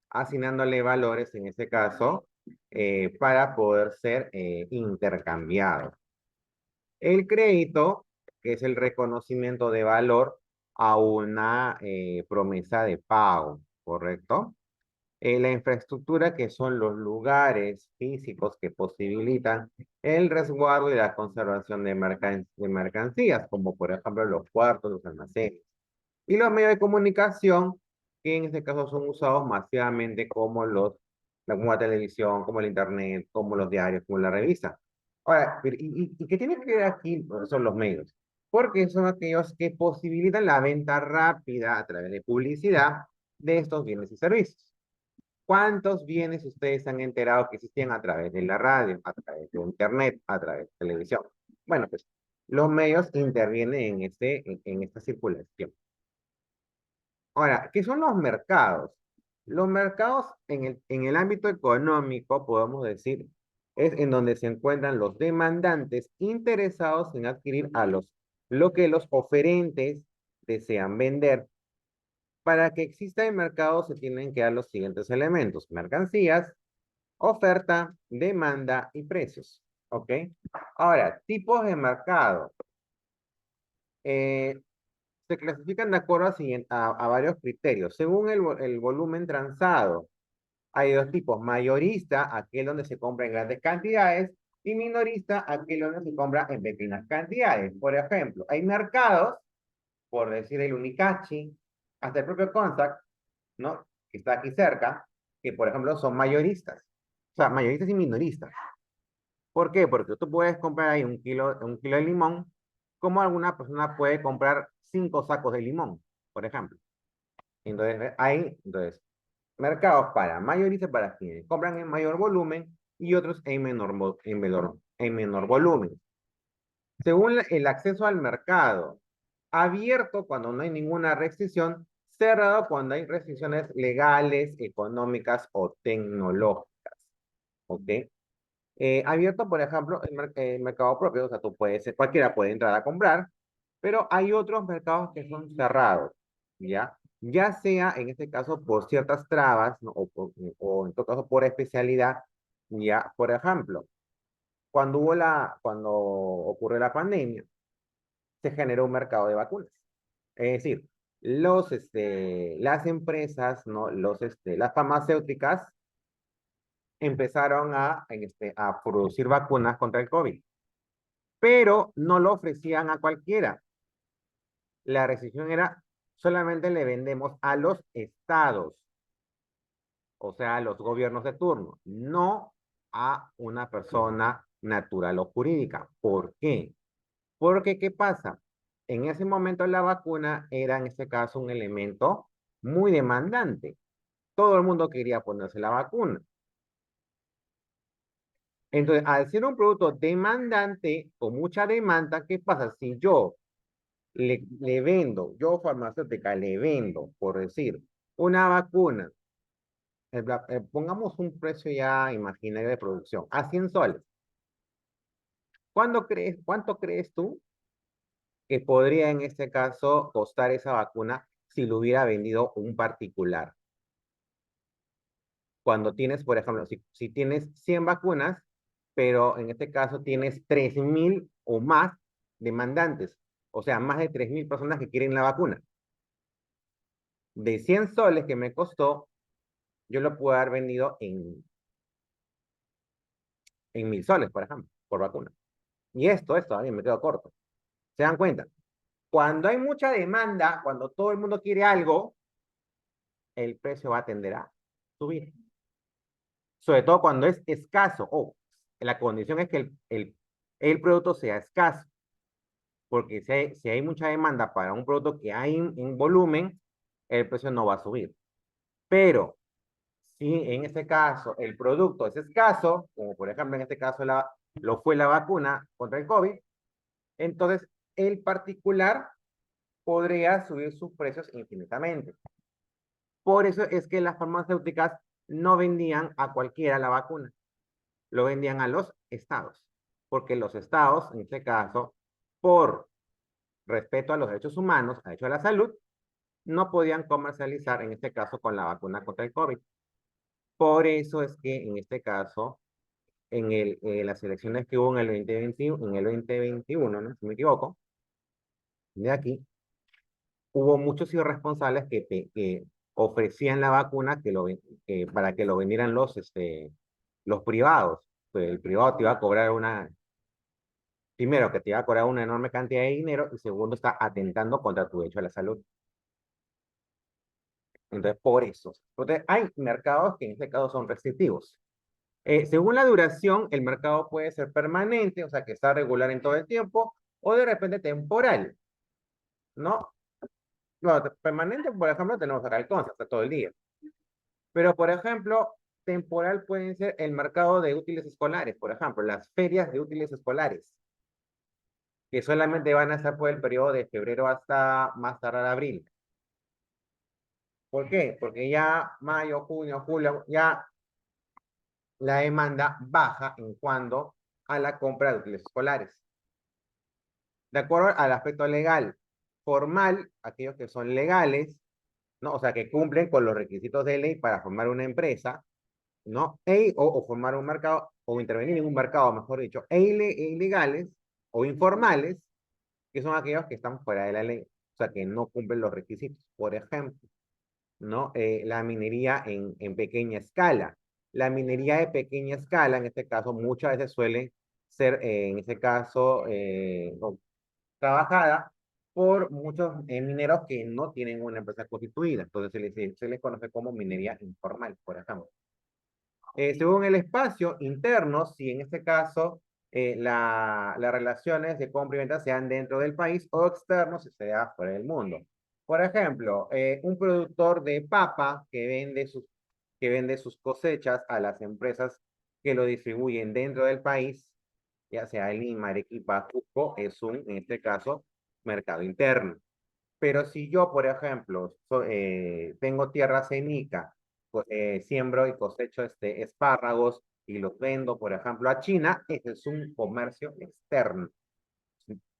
asignándole valores en este caso para poder ser intercambiados. El crédito, que es el reconocimiento de valor a una promesa de pago, ¿correcto? La infraestructura, que son los lugares físicos que posibilitan el resguardo y la conservación de, de mercancías, como por ejemplo los puertos, los almacenes. Y los medios de comunicación, que en este caso son usados masivamente como como la televisión, como el internet, como los diarios, como la revista. Ahora, ¿y qué tiene que ver aquí? Pues son los medios, porque son aquellos que posibilitan la venta rápida a través de publicidad de estos bienes y servicios. ¿Cuántos bienes ustedes han enterado que existían a través de la radio, a través de internet, a través de televisión? Bueno, pues los medios intervienen en esta circulación. Ahora, ¿qué son los mercados? Los mercados en el ámbito económico, podemos decir, es en donde se encuentran los demandantes interesados en adquirir lo que los oferentes desean vender. Para que exista el mercado se tienen que dar los siguientes elementos: mercancías, oferta, demanda y precios. ¿Ok? Ahora, tipos de mercado. Eh, Se clasifican de acuerdo a varios criterios. Según el volumen transado, hay dos tipos: mayorista, aquel donde se compra en grandes cantidades, y minorista, aquel donde se compra en pequeñas cantidades. Por ejemplo, hay mercados, por decir el Unicachi, hasta el propio Contact, ¿no? Que está aquí cerca, que por ejemplo son mayoristas. O sea, mayoristas y minoristas. ¿Por qué? Porque tú puedes comprar ahí un kilo de limón, como alguna persona puede comprar 5 sacos de limón, por ejemplo. Entonces, entonces, mercados para mayoristas, para quienes compran en mayor volumen y otros en menor volumen. Según el acceso al mercado, abierto cuando no hay ninguna restricción, cerrado cuando hay restricciones legales, económicas o tecnológicas. ¿Ok? Abierto, por ejemplo, el mercado propio, o sea, cualquiera puede entrar a comprar, pero hay otros mercados que son cerrados, ¿ya? Ya sea, en este caso, por ciertas trabas, ¿no? O en todo caso por especialidad, ¿ya? Por ejemplo, cuando ocurrió la pandemia, se generó un mercado de vacunas. Es decir, las empresas, ¿no? Las farmacéuticas empezaron a producir vacunas contra el COVID, pero no lo ofrecían a cualquiera. La restricción era: solamente le vendemos a los estados, o sea, a los gobiernos de turno, no a una persona natural o jurídica. ¿Por qué? Porque, ¿qué pasa? En ese momento la vacuna era, en este caso, un elemento muy demandante. Todo el mundo quería ponerse la vacuna. Entonces, al ser un producto demandante, con mucha demanda, ¿qué pasa? Si le vendo, yo farmacéutica le vendo, por decir, una vacuna, pongamos un precio ya imaginario de producción, a 100 soles. ¿Cuánto crees tú que podría en este caso costar esa vacuna si lo hubiera vendido un particular? Cuando tienes, por ejemplo, si tienes 100 vacunas, pero en este caso tienes 3.000 o más demandantes, o sea, más de 3.000 personas que quieren la vacuna. De 100 soles que me costó, yo lo puedo haber vendido en 1.000 soles, por ejemplo, por vacuna. Y esto a mí me quedo corto. ¿Se dan cuenta? Cuando hay mucha demanda, cuando todo el mundo quiere algo, el precio va a tender a subir. Sobre todo cuando es escaso. O la condición es que el producto sea escaso. Porque si hay mucha demanda para un producto que hay en volumen, el precio no va a subir. Pero si en este caso el producto es escaso, como por ejemplo en este caso lo fue la vacuna contra el COVID, entonces el particular podría subir sus precios infinitamente. Por eso es que las farmacéuticas no vendían a cualquiera la vacuna, lo vendían a los estados, porque los estados, en este caso, por respeto a los derechos humanos, a derecho a la salud, no podían comercializar, en este caso, con la vacuna contra el COVID. Por eso es que en este caso, las elecciones que hubo en el 2021, ¿no? Si me equivoco, de aquí, hubo muchos irresponsables que ofrecían la vacuna para que lo vendieran los privados. Pues el privado te iba a cobrar primero, que te iba a cobrar una enorme cantidad de dinero y segundo, está atentando contra tu derecho a la salud. Entonces, por eso. Entonces, hay mercados que en este caso son restrictivos. Según la duración, el mercado puede ser permanente, o sea, que está regular en todo el tiempo, o de repente temporal, ¿no? No, permanente, por ejemplo, tenemos acá el Consa, está todo el día. Pero, por ejemplo, temporal pueden ser el mercado de útiles escolares, por ejemplo, las ferias de útiles escolares, que solamente van a estar por el periodo de febrero hasta más tardar abril. ¿Por qué? Porque ya mayo, junio, julio, ya la demanda baja en cuanto a la compra de útiles escolares. De acuerdo al aspecto legal, formal, aquellos que son legales, ¿no? O sea, que cumplen con los requisitos de ley para formar una empresa, ¿no? O formar un mercado, o intervenir en un mercado, mejor dicho, ilegales o informales, que son aquellos que están fuera de la ley, o sea, que no cumplen los requisitos. Por ejemplo, ¿no? La minería en pequeña escala. La minería de pequeña escala, en este caso, muchas veces suele ser, en este caso, trabajada por muchos mineros que no tienen una empresa constituida. Entonces se les conoce como minería informal, por ejemplo. Según el espacio interno, si en este caso las relaciones de compra y venta sean dentro del país o externos, si sea fuera del mundo. Por ejemplo, un productor de papa que vende sus cosechas a las empresas que lo distribuyen dentro del país, ya sea en Lima, Arequipa, Cusco, en este caso, mercado interno. Pero si yo, por ejemplo, tengo tierra cenica, siembro y cosecho espárragos y los vendo, por ejemplo, a China, ese es un comercio externo.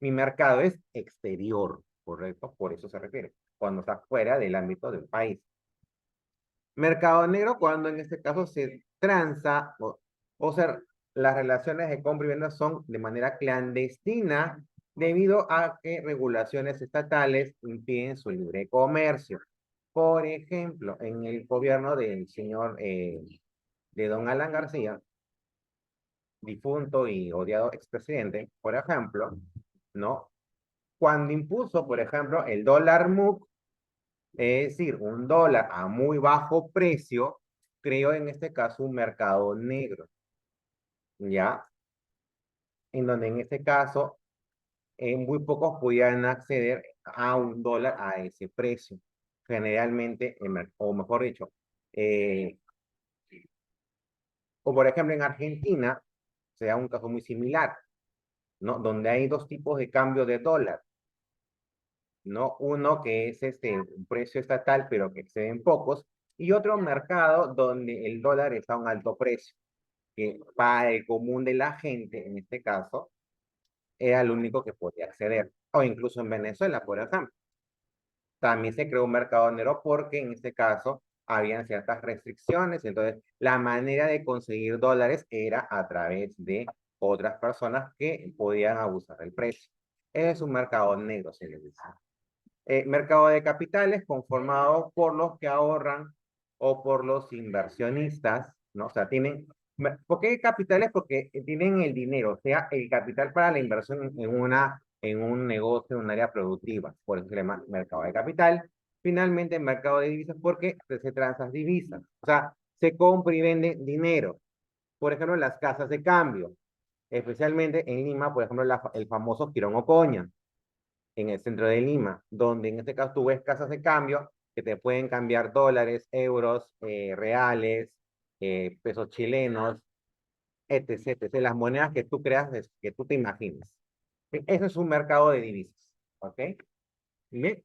Mi mercado es exterior, ¿correcto? Por eso se refiere, cuando está fuera del ámbito del país. Mercado negro, cuando en este caso se transa, o sea, las relaciones de compra y venta son de manera clandestina debido a que regulaciones estatales impiden su libre comercio. Por ejemplo, en el gobierno del señor, de don Alan García, difunto y odiado expresidente, por ejemplo, ¿no? Cuando impuso, por ejemplo, el dólar MUC, es decir, un dólar a muy bajo precio, creo en este caso un mercado negro, ¿ya? En donde en este caso muy pocos podían acceder a un dólar a ese precio. Generalmente, o mejor dicho, eh, o por ejemplo en Argentina, se da un caso muy similar, ¿no? Donde hay dos tipos de cambio de dólar, ¿no? Uno que es un precio estatal, pero que exceden pocos, y otro mercado donde el dólar está a un alto precio, que para el común de la gente, en este caso, era el único que podía acceder. O incluso en Venezuela, por ejemplo. También se creó un mercado negro porque en este caso habían ciertas restricciones, entonces la manera de conseguir dólares era a través de otras personas que podían abusar del precio. Es un mercado negro, se les dice. Mercado de capitales conformado por los que ahorran o por los inversionistas, ¿no? O sea, ¿por qué capitales? Porque tienen el dinero, o sea, el capital para la inversión en un negocio, en un área productiva. Por eso se llama mercado de capital. Finalmente, mercado de divisas porque se transan divisas. O sea, se compra y vende dinero. Por ejemplo, las casas de cambio, especialmente en Lima, por ejemplo, el famoso Quirón Ocoña en el centro de Lima, donde en este caso tú ves casas de cambio que te pueden cambiar dólares, euros, reales, pesos chilenos, etc, etc. Las monedas que tú creas, que tú te imagines. Eso es un mercado de divisas. ¿Ok? Bien.